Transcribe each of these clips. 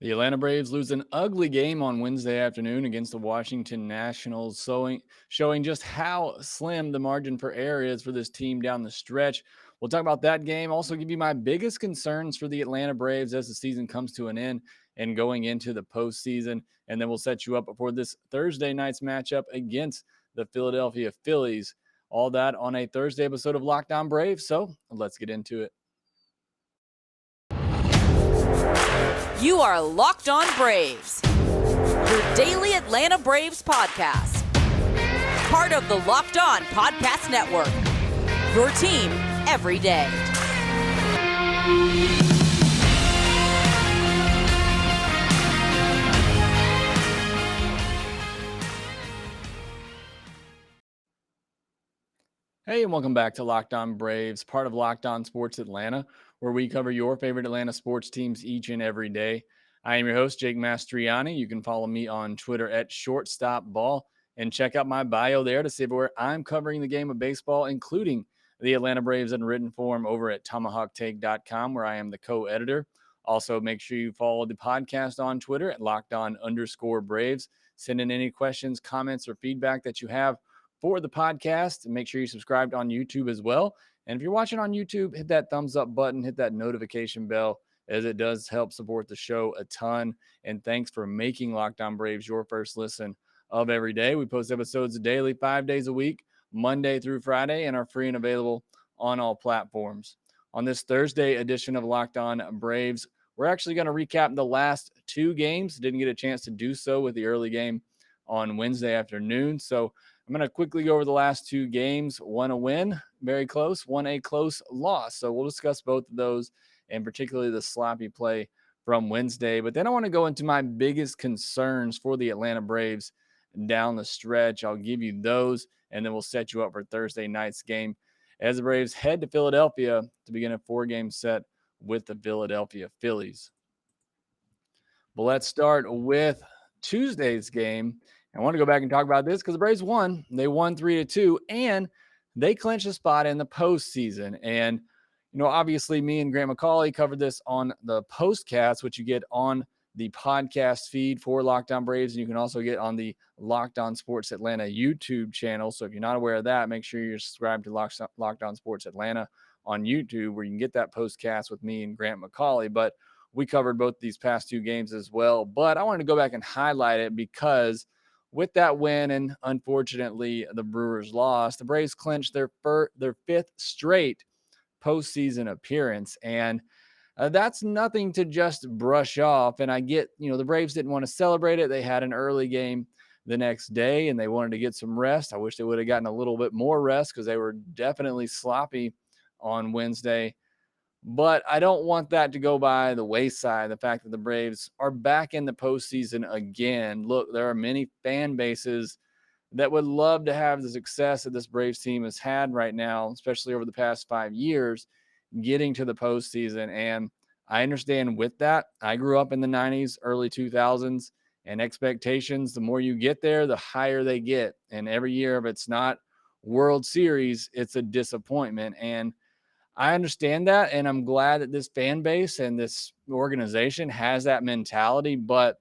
The Atlanta Braves lose an ugly game on Wednesday afternoon against the Washington Nationals, showing just how slim the margin for error is for this team down the stretch. We'll talk about that game, also give you my biggest concerns for the Atlanta Braves as the season comes to an end and going into the postseason. And then we'll set you up for this Thursday night's matchup against the Philadelphia Phillies. All that on a Thursday episode of Locked On Braves. So let's get into it. You are Locked On Braves, your daily Atlanta Braves podcast. Part of the Locked On Podcast Network, your team every day. Hey, and welcome back to Locked On Braves, part of Locked On Sports Atlanta, where we cover your favorite Atlanta sports teams each and every day. I am your host, Jake Mastriani. You can follow me on Twitter at ShortstopBall and check out my bio there to see where I'm covering the game of baseball, including the Atlanta Braves in written form over at TomahawkTake.com, where I am the co-editor. Also, make sure you follow the podcast on Twitter at LockedOn_Braves. Send in any questions, comments, or feedback that you have for the podcast. And make sure you subscribe on YouTube as well. And if you're watching on YouTube, hit that thumbs up button, hit that notification bell, as it does help support the show a ton. And thanks for making Locked On Braves your first listen of every day. We post episodes daily, 5 days a week, Monday through Friday, and are free and available on all platforms. On this Thursday edition of Locked On Braves, we're actually going to recap the last two games. Didn't get a chance to do so with the early game on Wednesday afternoon. So I'm going to quickly go over the last two games. One a win, very close, one a close loss. So we'll discuss both of those, and particularly the sloppy play from Wednesday. But then I want to go into my biggest concerns for the Atlanta Braves down the stretch. I'll give you those, and then we'll set you up for Thursday night's game as the Braves head to Philadelphia to begin a 4-game set with the Philadelphia Phillies. But let's start with Tuesday's game. I want to go back and talk about this because the Braves won. They won 3-2, and they clinched a spot in the postseason. And, obviously me and Grant McCauley covered this on the postcast, which you get on the podcast feed for Locked On Braves. And you can also get on the Locked On Sports Atlanta YouTube channel. So if you're not aware of that, make sure you're subscribed to Locked On Sports Atlanta on YouTube, where you can get that postcast with me and Grant McCauley. But we covered both these past two games as well. But I wanted to go back and highlight it because with that win, and unfortunately the Brewers lost, the Braves clinched their fifth straight postseason appearance. And that's nothing to just brush off. And I get, the Braves didn't want to celebrate it. They had an early game the next day and they wanted to get some rest. I wish they would have gotten a little bit more rest because they were definitely sloppy on Wednesday. But I don't want that to go by the wayside, the fact that the Braves are back in the postseason again. Look, there are many fan bases that would love to have the success that this Braves team has had right now, especially over the past 5 years, getting to the postseason. And I understand with that. I grew up in the 90s, early 2000s, and expectations, the more you get there, the higher they get. And every year, if it's not World Series, it's a disappointment. And I understand that, and I'm glad that this fan base and this organization has that mentality, but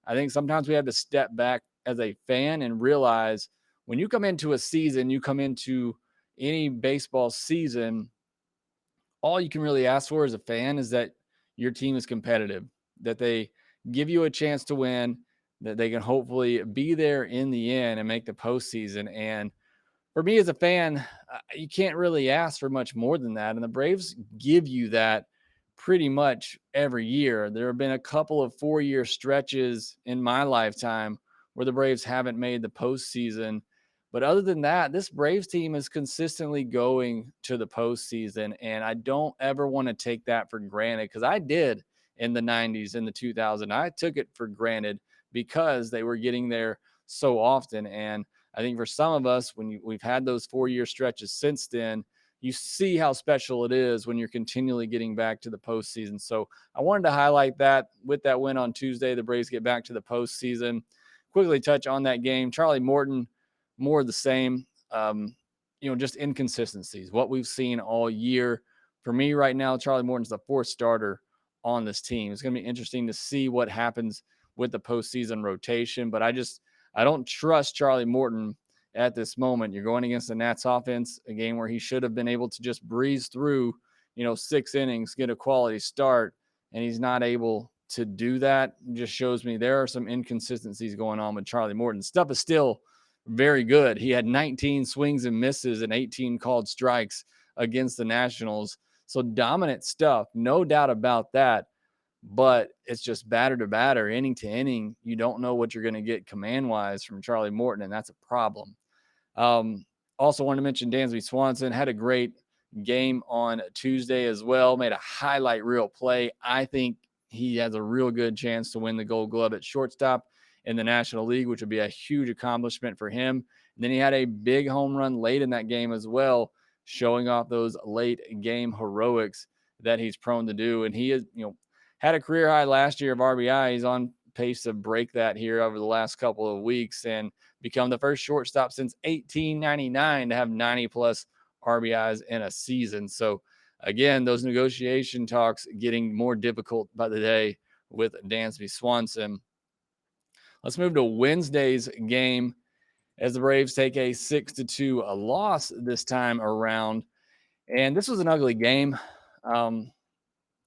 I think sometimes we have to step back as a fan and realize when you come into a season, you come into any baseball season, all you can really ask for as a fan is that your team is competitive, that they give you a chance to win, that they can hopefully be there in the end and make the postseason. And for me as a fan, you can't really ask for much more than that. And the Braves give you that pretty much every year. There have been a couple of 4-year stretches in my lifetime where the Braves haven't made the postseason. But other than that, this Braves team is consistently going to the postseason. And I don't ever want to take that for granted, because I did in the 90s and the 2000s. I took it for granted because they were getting there so often. And I think for some of us, when we've had those 4-year stretches since then, you see how special it is when you're continually getting back to the postseason. So I wanted to highlight that with that win on Tuesday. The Braves get back to the postseason. Quickly touch on that game. Charlie Morton, more of the same, just inconsistencies, what we've seen all year. For me right now, Charlie Morton's the fourth starter on this team. It's going to be interesting to see what happens with the postseason rotation, but I don't trust Charlie Morton at this moment. You're going against the Nats offense, a game where he should have been able to just breeze through, 6 innings, get a quality start, and he's not able to do that. It just shows me there are some inconsistencies going on with Charlie Morton. Stuff is still very good. He had 19 swings and misses and 18 called strikes against the Nationals. So dominant stuff, no doubt about that. But it's just batter to batter, inning to inning. You don't know what you're going to get command wise from Charlie Morton, and that's a problem. Um, Also, wanted to mention Dansby Swanson had a great game on Tuesday as well, made a highlight reel play. I think he has a real good chance to win the Gold Glove at shortstop in the National League, which would be a huge accomplishment for him. And then he had a big home run late in that game as well, showing off those late game heroics that he's prone to do. And he is, had a career high last year of RBI. He's on pace to break that here over the last couple of weeks and become the first shortstop since 1899 to have 90 plus RBIs in a season. So again, those negotiation talks getting more difficult by the day with Dansby Swanson. Let's move to Wednesday's game as the Braves take a 6-2 loss this time around. And this was an ugly game.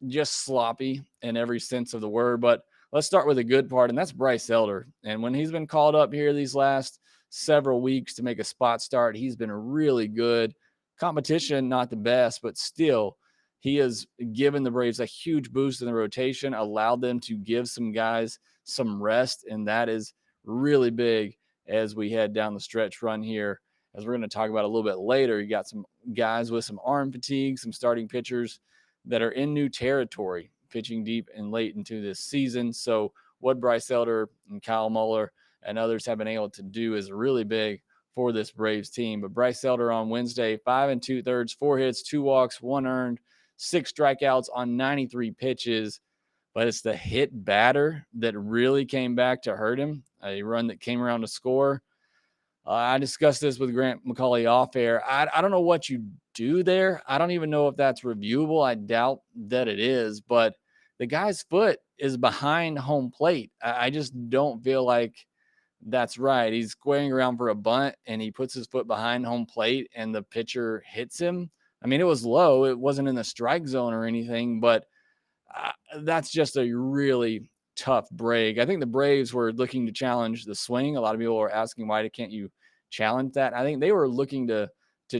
Just sloppy in every sense of the word. But let's start with a good part, and that's Bryce Elder. And when he's been called up here these last several weeks to make a spot start, he's been really good. Competition, not the best, but still, he has given the Braves a huge boost in the rotation, allowed them to give some guys some rest, and that is really big as we head down the stretch run here. As we're going to talk about a little bit later, you got some guys with some arm fatigue, some starting pitchers that are in new territory, pitching deep and late into this season. So what Bryce Elder and Kyle Muller and others have been able to do is really big for this Braves team. But Bryce Elder on Wednesday, 5 2/3, 4 hits, 2 walks, 1 earned, 6 strikeouts on 93 pitches. But it's the hit batter that really came back to hurt him. A run that came around to score. I discussed this with Grant McCauley off air. I don't know what you do there. I don't even know if that's reviewable. I doubt that it is, but the guy's foot is behind home plate. I just don't feel like that's right. He's squaring around for a bunt and he puts his foot behind home plate and the pitcher hits him. I mean, it was low. It wasn't in the strike zone or anything, but that's just a really tough break. I think the Braves were looking to challenge the swing. A lot of people are asking why can't you challenge that? I think they were looking to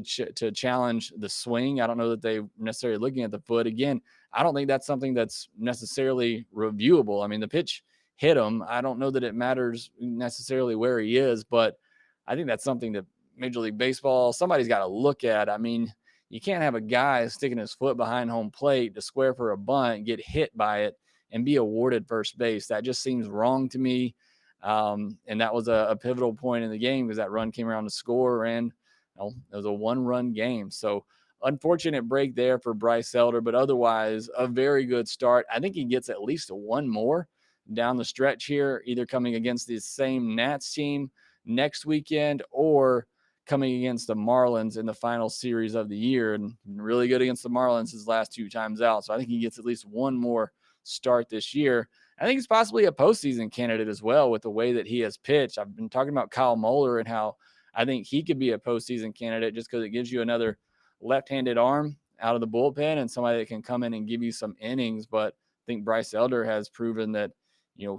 challenge the swing. I don't know that they necessarily looking at the foot. Again, I don't think that's something that's necessarily reviewable. I mean, the pitch hit him. I don't know that it matters necessarily where he is, but I think that's something that Major League Baseball, somebody's got to look at. I mean, you can't have a guy sticking his foot behind home plate to square for a bunt, get hit by it, and be awarded first base. That just seems wrong to me. And that was a pivotal point in the game because that run came around to score, and it was a 1-run game. So unfortunate break there for Bryce Elder, but otherwise a very good start. I think he gets at least one more down the stretch here, either coming against the same Nats team next weekend or coming against the Marlins in the final series of the year, and really good against the Marlins his last 2 times out. So I think he gets at least one more start this year. I think he's possibly a postseason candidate as well with the way that he has pitched. I've been talking about Kyle Muller and how I think he could be a postseason candidate just because it gives you another left-handed arm out of the bullpen and somebody that can come in and give you some innings. But I think Bryce Elder has proven that,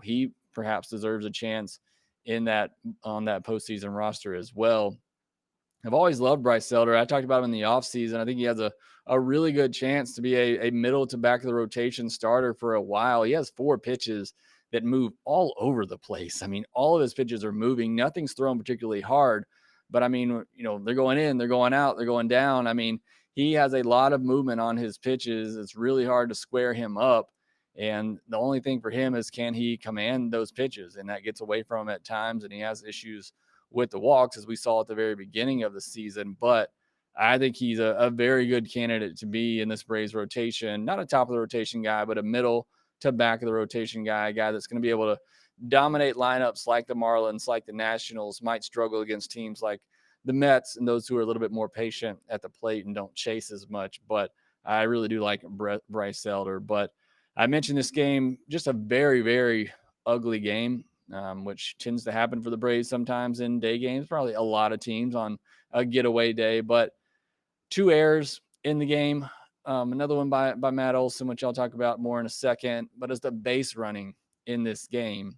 he perhaps deserves a chance in that on that postseason roster as well. I've always loved Bryce Elder. I talked about him in the offseason. I think he has a really good chance to be a middle to back of the rotation starter for a while. He has 4 pitches that move all over the place. I mean, all of his pitches are moving. Nothing's thrown particularly hard. But, I mean, they're going in, they're going out, they're going down. I mean, he has a lot of movement on his pitches. It's really hard to square him up. And the only thing for him is can he command those pitches? And that gets away from him at times, and he has issues with the walks, as we saw at the very beginning of the season. But I think he's a very good candidate to be in this Braves rotation. Not a top of the rotation guy, but a middle to back of the rotation guy, a guy that's going to be able to dominate lineups like the Marlins, like the Nationals, might struggle against teams like the Mets and those who are a little bit more patient at the plate and don't chase as much. But I really do like Bryce Elder. But I mentioned this game, just a very, very ugly game, which tends to happen for the Braves sometimes in day games, probably a lot of teams on a getaway day, but two errors in the game. Another one by Matt Olson, which I'll talk about more in a second, but as the base running in this game,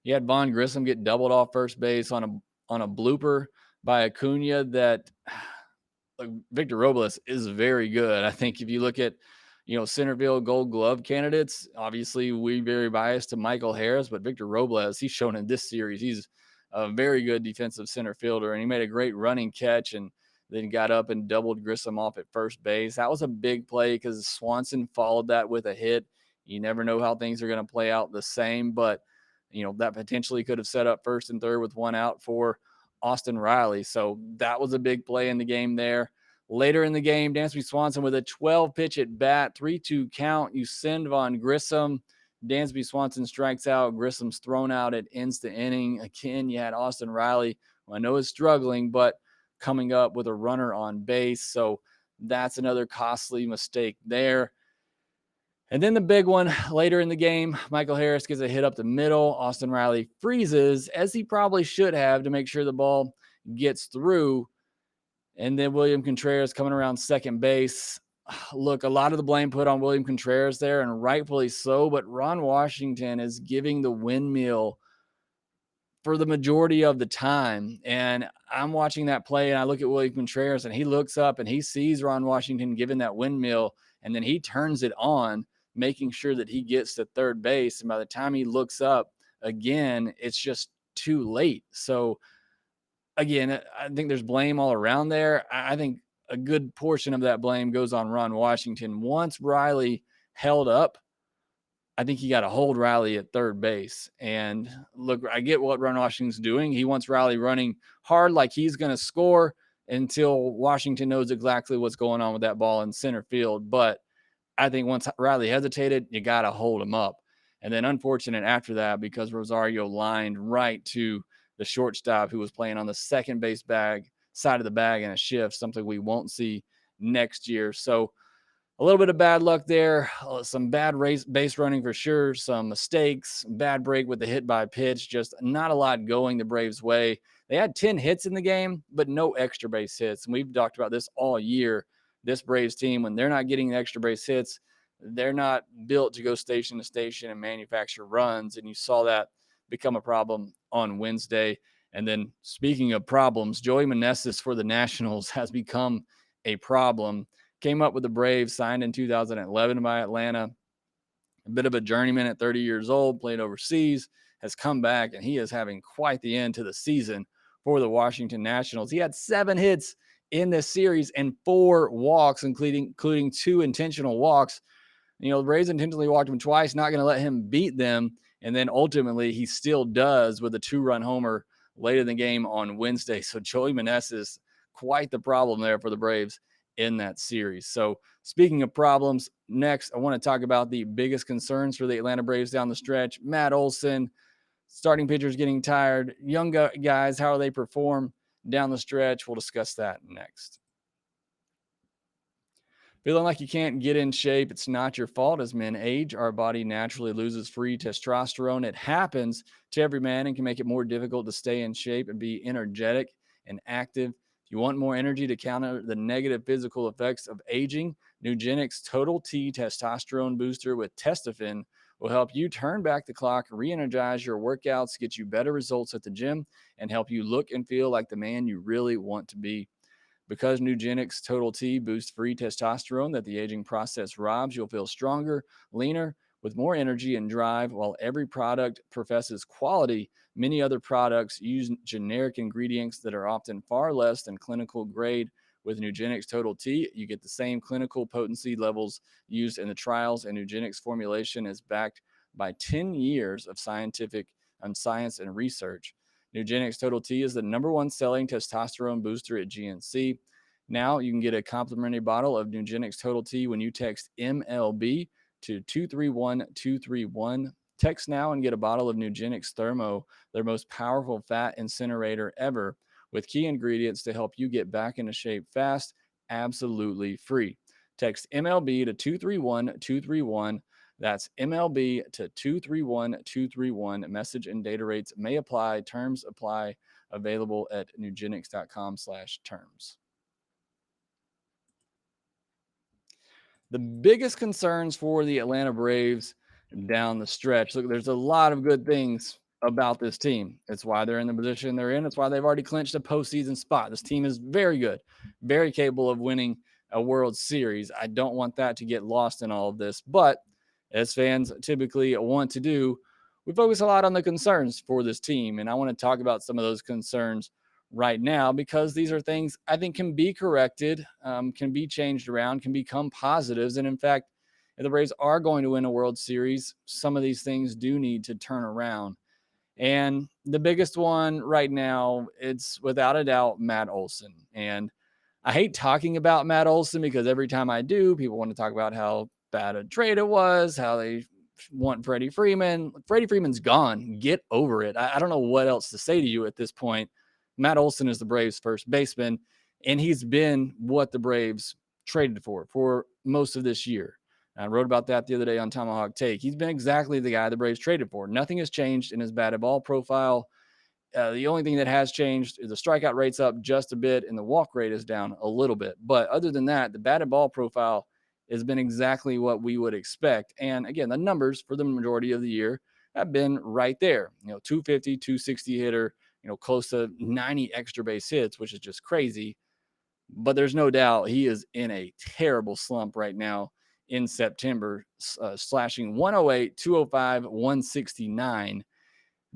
you had Vaughn Grissom get doubled off first base on a blooper by Acuna that like Victor Robles is very good. I think if you look at, center field Gold Glove candidates, obviously we very biased to Michael Harris, but Victor Robles, he's shown in this series, he's a very good defensive center fielder, and he made a great running catch and then got up and doubled Grissom off at first base. That was a big play because Swanson followed that with a hit. You never know how things are going to play out the same, but that potentially could have set up first and third with one out for Austin Riley. So that was a big play in the game there. Later in the game, Dansby Swanson with a 12-pitch at bat, 3-2 count. You send Vaughn Grissom. Dansby Swanson strikes out. Grissom's thrown out. It ends the inning. Again, you had Austin Riley, who I know is struggling, but coming up with a runner on base. So that's another costly mistake there. And then the big one later in the game, Michael Harris gets a hit up the middle. Austin Riley freezes, as he probably should have, to make sure the ball gets through. And then William Contreras coming around second base. Look, a lot of the blame put on William Contreras there, and rightfully so, but Ron Washington is giving the windmill for the majority of the time. And I'm watching that play, and I look at William Contreras, and he looks up and he sees Ron Washington giving that windmill, and then he turns it on, making sure that he gets to third base. And by the time he looks up again, it's just too late. So again, I think there's blame all around there. I think a good portion of that blame goes on Ron Washington. Once Riley held up, I think he got to hold Riley at third base. And look, I get what Ron Washington's doing. He wants Riley running hard like he's going to score until Washington knows exactly what's going on with that ball in center field. But I think once Riley hesitated, you got to hold him up. And then unfortunate after that, because Rosario lined right to the shortstop who was playing on the second base side of the bag in a shift, something we won't see next year. So a little bit of bad luck there, some bad base running for sure, some mistakes, bad break with the hit by pitch, just not a lot going the Braves' way. They had 10 hits in the game, but no extra base hits. And we've talked about this all year. This Braves team, when they're not getting the extra base hits, they're not built to go station to station and manufacture runs. And you saw that become a problem on Wednesday. And then speaking of problems, Joey Meneses for the Nationals has become a problem. Came up with the Braves, signed in 2011 by Atlanta. A bit of a journeyman at 30 years old, played overseas, has come back, and he is having quite the end to the season for the Washington Nationals. He had 7 hits in this series and 4 walks, including 2 intentional walks. The Braves intentionally walked him twice, not going to let him beat them. And then ultimately he still does with a 2-run homer late in the game on Wednesday. So Joey Meneses, quite the problem there for the Braves in that series. So speaking of problems, next I want to talk about the biggest concerns for the Atlanta Braves down the stretch. Matt Olson, starting pitchers getting tired, young guys, how they perform down the stretch. We'll discuss that next. Feeling like you can't get in shape, it's not your fault. As men age, our body naturally loses free testosterone. It happens to every man and can make it more difficult to stay in shape and be energetic and active. If you want more energy to counter the negative physical effects of aging, Nugenix Total T testosterone booster with testofen will help you turn back the clock, re-energize your workouts, get you better results at the gym, and help you look and feel like the man you really want to be. Because Nugenix Total T boosts free testosterone that the aging process robs, you'll feel stronger, leaner, with more energy and drive. While every product professes quality, many other products use generic ingredients that are often far less than clinical grade. With Nugenix Total T, you get the same clinical potency levels used in the trials, and Nugenix formulation is backed by 10 years of science and research. Nugenix Total T is the #1 selling testosterone booster at GNC. Now you can get a complimentary bottle of Nugenix Total T when you text MLB to 231231. Text now and get a bottle of Nugenix Thermo, their most powerful fat incinerator ever, with key ingredients to help you get back into shape fast, absolutely free. Text MLB to 231-231. That's MLB to 231-231. Message and data rates may apply. Terms apply. Available at nugenix.com/terms. The biggest concerns for the Atlanta Braves down the stretch. Look, there's a lot of good things about this team. It's why they're in the position they're in. It's why they've already clinched a postseason spot. This team is very good, very capable of winning a World Series. I don't want that to get lost in all of this. But as fans typically want to do, we focus a lot on the concerns for this team. And I want to talk about some of those concerns right now because these are things I think can be corrected, can be changed around, can become positives. And in fact, if the Braves are going to win a World Series, some of these things do need to turn around. And the biggest one right now, it's without a doubt Matt Olson. And I hate talking about Matt Olson because every time I do, people want to talk about how bad a trade it was, how they want Freddie Freeman. Freddie Freeman's gone. Get over it. I don't know what else to say to you at this point. Matt Olson is the Braves' first baseman, and he's been what the Braves traded for most of this year. I wrote about that the other day on Tomahawk Take. He's been exactly the guy the Braves traded for. Nothing has changed in his batted ball profile. The only thing that has changed is the strikeout rate's up just a bit and the walk rate is down a little bit. But other than that, the batted ball profile has been exactly what we would expect. And again, the numbers for the majority of the year have been right there. 250, 260 hitter, close to 90 extra base hits, which is just crazy. But there's no doubt he is in a terrible slump right now in September, slashing 108, 205, 169.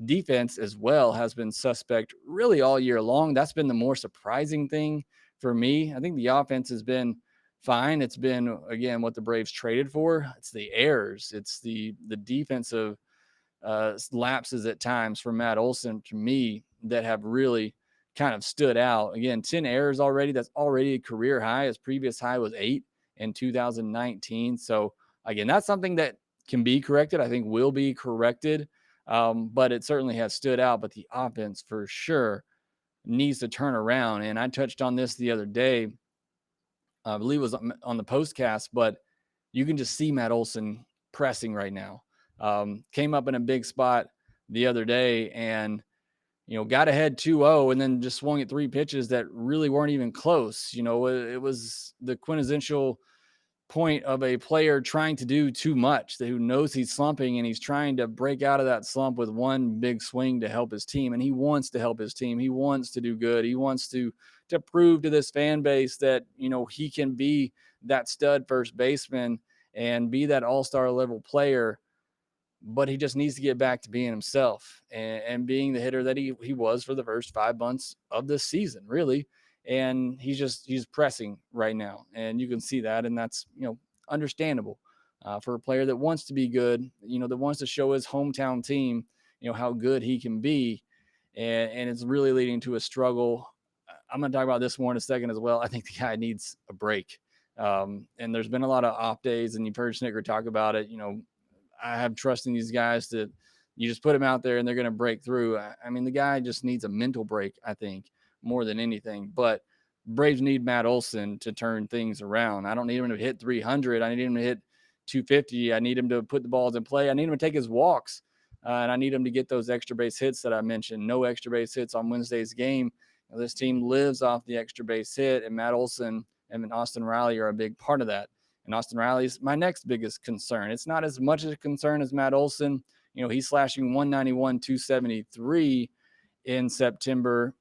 Defense as well has been suspect really all year long. That's been the more surprising thing for me. I think the offense has been fine. It's been, again, what the Braves traded for. It's the errors. It's the defensive lapses at times for Matt Olson, to me, that have really kind of stood out. Again, 10 errors already. That's already a career high. His previous high was 8 in 2019. So, again, that's something that can be corrected. I think will be corrected. But it certainly has stood out. But the offense for sure needs to turn around. And I touched on this the other day. I believe it was on the postcast, but you can just see Matt Olson pressing right now. Came up in a big spot the other day and, got ahead 2-0 and then just swung at 3 pitches that really weren't even close. It was the quintessential point of a player trying to do too much, who knows he's slumping and he's trying to break out of that slump with one big swing to help his team. And he wants to help his team. He wants to do good. He wants to prove to this fan base that, he can be that stud first baseman and be that all-star level player. But he just needs to get back to being himself and being the hitter that he was for the first 5 months of this season, really. And he's pressing right now. And you can see that. And that's, understandable for a player that wants to be good, that wants to show his hometown team, how good he can be. And it's really leading to a struggle. I'm going to talk about this more in a second as well. I think the guy needs a break. And there's been a lot of off days, and you've heard Snitker talk about it. I have trust in these guys that you just put them out there and they're going to break through. I mean, the guy just needs a mental break, I think, more than anything. But Braves need Matt Olson to turn things around. I don't need him to hit 300. I need him to hit 250. I need him to put the balls in play. I need him to take his walks. And I need him to get those extra base hits that I mentioned. No extra base hits on Wednesday's game. This team lives off the extra base hit, and Matt Olson and Austin Riley are a big part of that. And Austin Riley's my next biggest concern. It's not as much a concern as Matt Olson. He's slashing 191, 273 in September.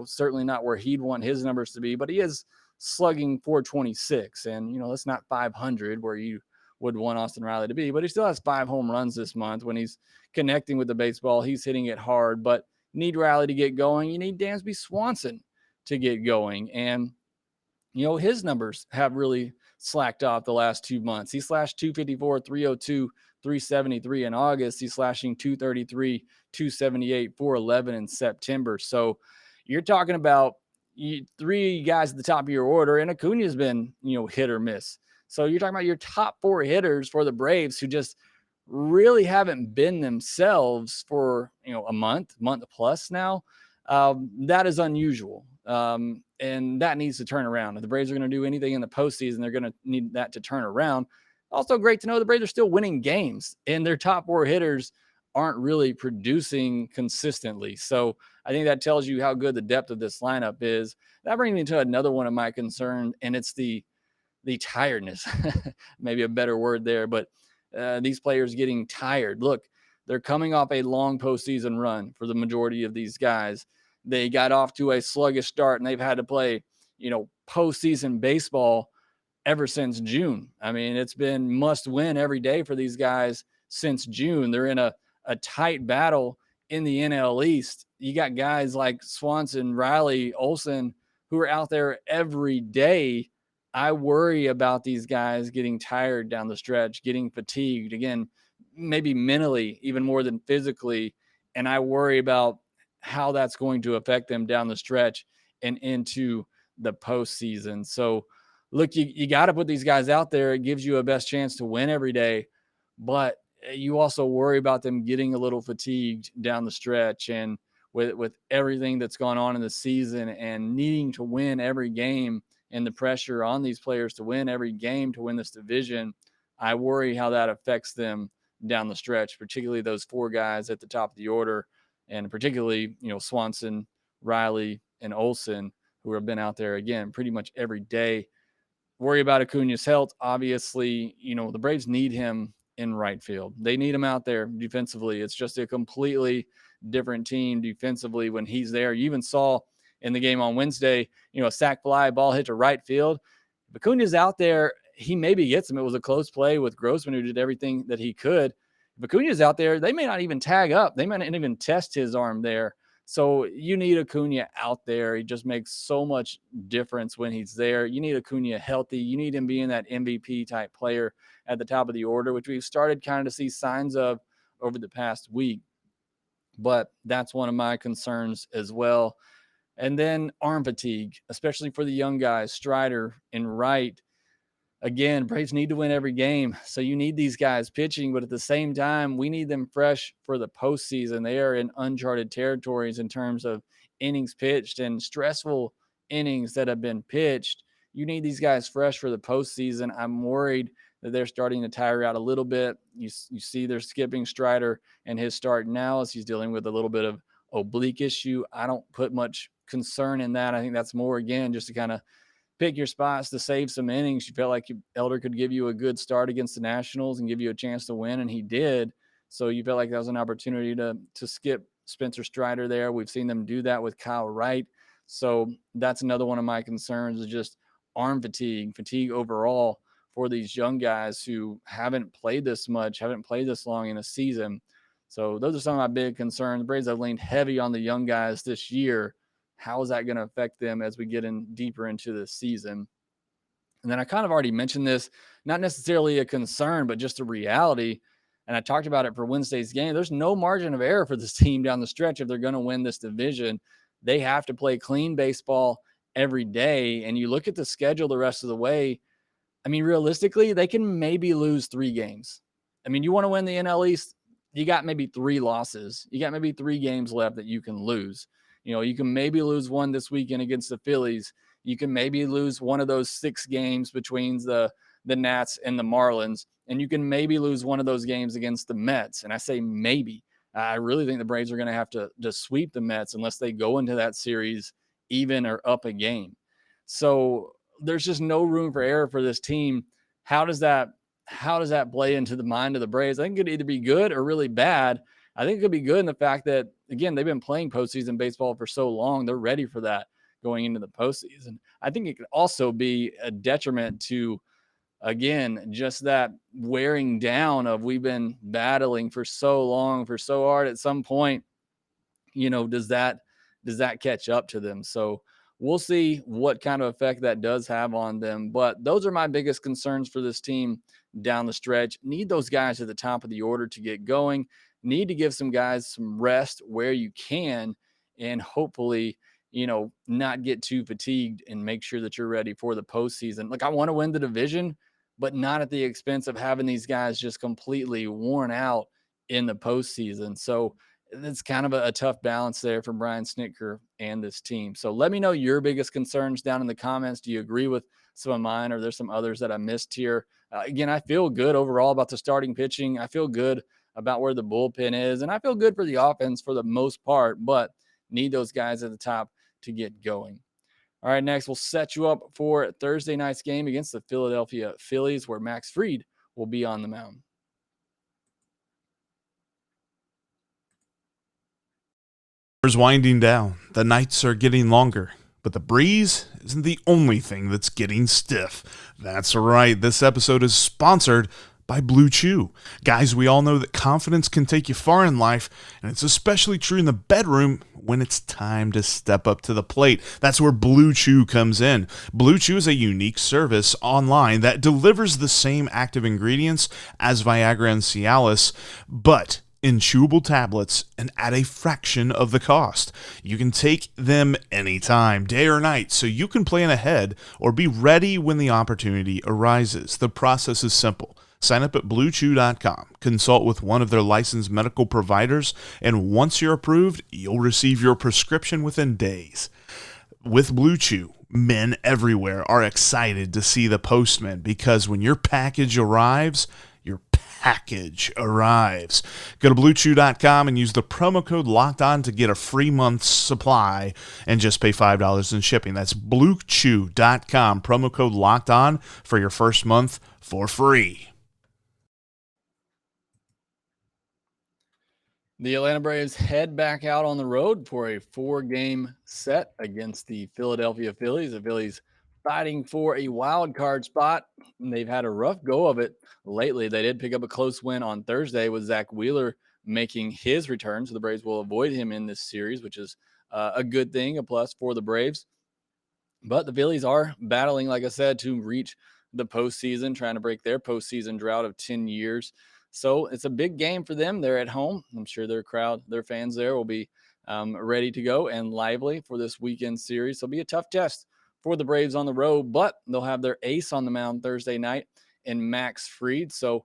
Certainly not where he'd want his numbers to be, but he is slugging 426. And, that's not 500 where you would want Austin Riley to be, but he still has 5 home runs this month. When he's connecting with the baseball, he's hitting it hard, but need Riley to get going. You need Dansby Swanson to get going. And, his numbers have really slacked off the last 2 months. He slashed 254, 302, 373 in August. He's slashing 233, 278, 411 in September. So you're talking about 3 guys at the top of your order, and Acuna's been, hit or miss. So you're talking about your top 4 hitters for the Braves who just really haven't been themselves for, a month plus now. That is unusual. And that needs to turn around. If the Braves are going to do anything in the postseason, they're going to need that to turn around. Also, great to know the Braves are still winning games, and their top four hitters aren't really producing consistently. So I think that tells you how good the depth of this lineup is. That brings me to another one of my concerns, and it's the tiredness, maybe a better word there, but these players getting tired. Look, they're coming off a long postseason run for the majority of these guys. They got off to a sluggish start and they've had to play, postseason baseball ever since June. I mean, it's been must win every day for these guys since June. They're in a tight battle in the NL East. You got guys like Swanson, Riley, Olson, who are out there every day. I worry about these guys getting tired down the stretch, getting fatigued again, maybe mentally even more than physically. And I worry about how that's going to affect them down the stretch and into the postseason. So, look, you got to put these guys out there. It gives you a best chance to win every day, but you also worry about them getting a little fatigued down the stretch. And with everything that's gone on in the season and needing to win every game and the pressure on these players to win every game to win this division, I worry how that affects them down the stretch, particularly those four guys at the top of the order, and particularly, Swanson, Riley, and Olson, who have been out there again pretty much every day. Worry about Acuna's health. Obviously, the Braves need him in right field. They need him out there defensively. It's just a completely different team defensively when he's there. You even saw in the game on Wednesday, a sac fly ball hit to right field. If Acuna's out there, he maybe gets him. It was a close play with Grossman, who did everything that he could. If Acuna's out there, they may not even tag up. They might not even test his arm there. So you need Acuna out there. He just makes so much difference when he's there. You need Acuna healthy. You need him being that MVP type player at the top of the order, which we've started kind of to see signs of over the past week. But that's one of my concerns as well. And then arm fatigue, especially for the young guys, Strider and Wright. Again, Braves need to win every game. So you need these guys pitching, but at the same time, we need them fresh for the postseason. They are in uncharted territories in terms of innings pitched and stressful innings that have been pitched. You need these guys fresh for the postseason. I'm worried that they're starting to tire out a little bit. You see they're skipping Strider and his start now as he's dealing with a little bit of oblique issue. I don't put much concern in that. I think that's more, again, just to kind of pick your spots to save some innings. You felt like Elder could give you a good start against the Nationals and give you a chance to win, and he did. So you felt like that was an opportunity to skip Spencer Strider there. We've seen them do that with Kyle Wright. So that's another one of my concerns, is just arm fatigue overall for these young guys who haven't played this much, haven't played this long in a season. So those are some of my big concerns. The Braves have leaned heavy on the young guys this year. How is that going to affect them as we get in deeper into the season? And then I kind of already mentioned this, not necessarily a concern, but just a reality. And I talked about it for Wednesday's game. There's no margin of error for this team down the stretch if they're going to win this division. They have to play clean baseball every day. And you look at the schedule the rest of the way, I mean, realistically, they can maybe lose 3 games. I mean, you want to win the NL East, you got maybe 3 losses. You got maybe 3 games left that you can lose. You can maybe lose one this weekend against the Phillies. You can maybe lose one of those 6 games between the Nats and the Marlins, and you can maybe lose one of those games against the Mets. And I say maybe. I really think the Braves are going to have to sweep the Mets unless they go into that series even or up a game. So there's just no room for error for this team. How does that play into the mind of the Braves? I think it could either be good or really bad. I think it could be good in the fact that, again, they've been playing postseason baseball for so long. They're ready for that going into the postseason. I think it could also be a detriment to, again, just that wearing down of we've been battling for so long, for so hard. At some point, does that catch up to them? So we'll see what kind of effect that does have on them. But those are my biggest concerns for this team down the stretch. Need those guys at the top of the order to get going. Need to give some guys some rest where you can, and hopefully, not get too fatigued and make sure that you're ready for the postseason. Like, I want to win the division, but not at the expense of having these guys just completely worn out in the postseason. So it's kind of a tough balance there for Brian Snitker and this team. So let me know your biggest concerns down in the comments. Do you agree with some of mine, or there's some others that I missed here? Again, I feel good overall about the starting pitching. I feel good about where the bullpen is, and I feel good for the offense for the most part, but need those guys at the top to get going. All right, next we'll set you up for Thursday night's game against the Philadelphia Phillies, where Max Fried will be on the mound. Summer's winding down, the nights are getting longer, but the breeze isn't the only thing that's getting stiff. That's right, this episode is sponsored by Blue Chew. Guys, we all know that confidence can take you far in life, and it's especially true in the bedroom when it's time to step up to the plate. That's where Blue Chew comes in. Blue Chew is a unique service online that delivers the same active ingredients as Viagra and Cialis, but in chewable tablets and at a fraction of the cost. You can take them anytime, day or night, so you can plan ahead or be ready when the opportunity arises. The process is simple. Sign up at BlueChew.com, consult with one of their licensed medical providers, and once you're approved, you'll receive your prescription within days. With Blue Chew, men everywhere are excited to see the postman, because when your package arrives, Go to BlueChew.com and use the promo code LOCKEDON to get a free month's supply and just pay $5 in shipping. That's BlueChew.com, promo code LOCKEDON for your first month for free. The Atlanta Braves head back out on the road for a 4-game set against the Philadelphia Phillies. The Phillies fighting for a wild card spot. And they've had a rough go of it lately. They did pick up a close win on Thursday with Zach Wheeler making his return. So the Braves will avoid him in this series, which is a good thing, a plus for the Braves. But the Phillies are battling, like I said, to reach the postseason, trying to break their postseason drought of 10 years. So it's a big game for them. They're at home. I'm sure their crowd, their fans there will be ready to go and lively for this weekend series. So it'll be a tough test for the Braves on the road, but they'll have their ace on the mound Thursday night in Max Fried. So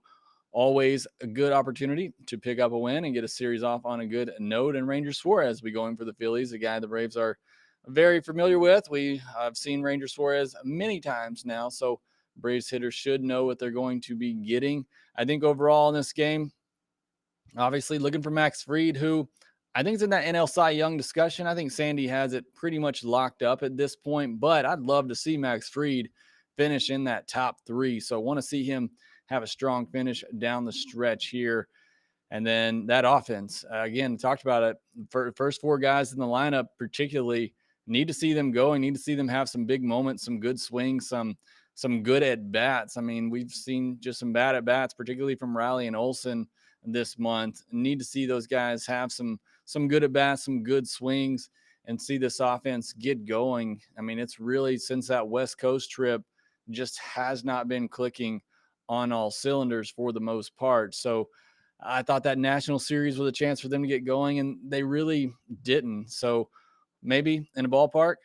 always a good opportunity to pick up a win and get a series off on a good note. And Ranger Suarez will be going for the Phillies, a guy the Braves are very familiar with. I've seen Ranger Suarez many times now, so Braves hitters should know what they're going to be getting. I think overall in this game, obviously looking for Max Fried, who I think is in that NL Cy Young discussion. I think Sandy has it pretty much locked up at this point, but I'd love to see Max Fried finish in that top 3. So I want to see him have a strong finish down the stretch here. And then that offense, again, talked about it. For first 4 guys in the lineup, particularly, need to see them going. Need to see them have some big moments, some good swings, some good at bats. I mean, we've seen just some bad at bats, particularly from Riley and Olsen this month. Need to see those guys have some good at bats, some good swings, and see this offense get going. I mean, it's really, since that West Coast trip, just has not been clicking on all cylinders for the most part. So I thought that national series was a chance for them to get going, and they really didn't. So maybe in a ballpark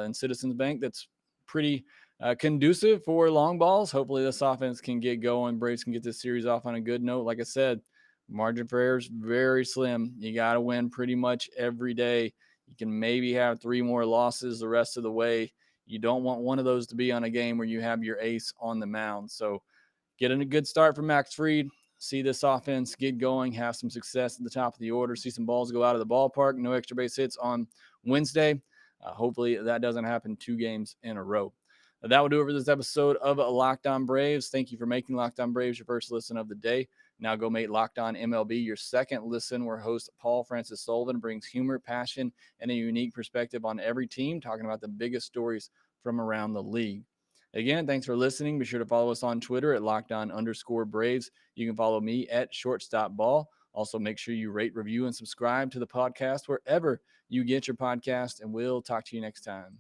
in Citizens Bank that's pretty conducive for long balls. Hopefully this offense can get going. Braves can get this series off on a good note. Like I said, margin for error is very slim. You got to win pretty much every day. You can maybe have 3 more losses the rest of the way. You don't want one of those to be on a game where you have your ace on the mound. So getting a good start from Max Fried. See this offense get going, have some success at the top of the order, see some balls go out of the ballpark. No extra base hits on Wednesday. Hopefully that doesn't happen 2 games in a row. That will do it for this episode of Locked On Braves. Thank you for making Locked On Braves your first listen of the day. Now go make Locked On MLB your second listen, where host Paul Francis Sullivan brings humor, passion, and a unique perspective on every team, talking about the biggest stories from around the league. Again, thanks for listening. Be sure to follow us on Twitter at LockedOn_Braves. You can follow me at ShortstopBall. Also, make sure you rate, review, and subscribe to the podcast wherever you get your podcast, and we'll talk to you next time.